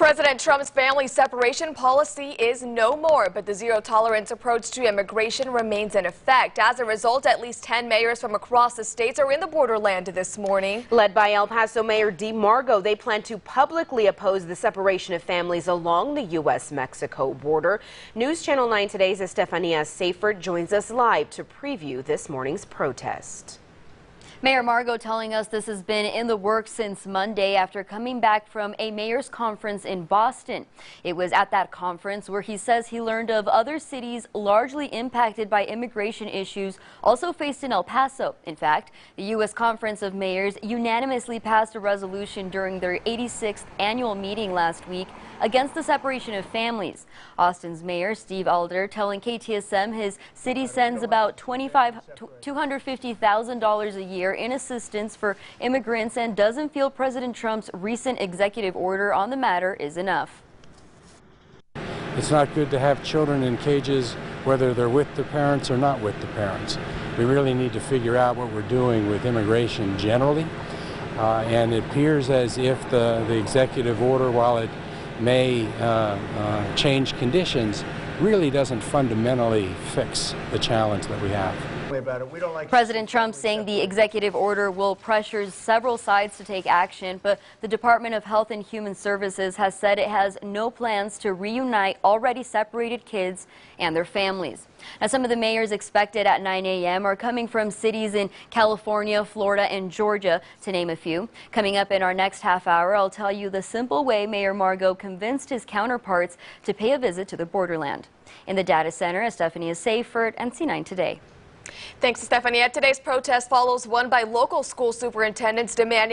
President Trump's family separation policy is no more, but the zero-tolerance approach to immigration remains in effect. As a result, at least 10 mayors from across the states are in the borderland this morning. Led by El Paso Mayor DeMargo, they plan to publicly oppose the separation of families along the U.S.-Mexico border. News Channel 9 Today's Estefania Seifert joins us live to preview this morning's protest. Mayor Margo telling us this has been in the works since Monday after coming back from a mayor's conference in Boston. It was at that conference where he says he learned of other cities largely impacted by immigration issues also faced in El Paso. In fact, the U.S. Conference of Mayors unanimously passed a resolution during their 86th annual meeting last week against the separation of families. Austin's Mayor Steve Alder telling KTSM his city sends about $250,000 a year in assistance for immigrants and doesn't feel President Trump's recent executive order on the matter is enough. It's not good to have children in cages, whether they're with their parents or not with the parents. We really need to figure out what we're doing with immigration generally. And it appears as if the executive order, while it may change conditions, really doesn't fundamentally fix the challenge that we have. President Trump saying the executive order will pressure several sides to take action, but the Department of Health and Human Services has said it has no plans to reunite already separated kids and their families. Now, some of the mayors expected at 9 a.m. are coming from cities in California, Florida, and Georgia, to name a few. Coming up in our next half hour, I'll tell you the simple way Mayor Margo convinced his counterparts to pay a visit to the borderland. In the data center, Estefania Seifert, NC9 Today. Thanks, Estefania. Today's protest follows one by local school superintendents demanding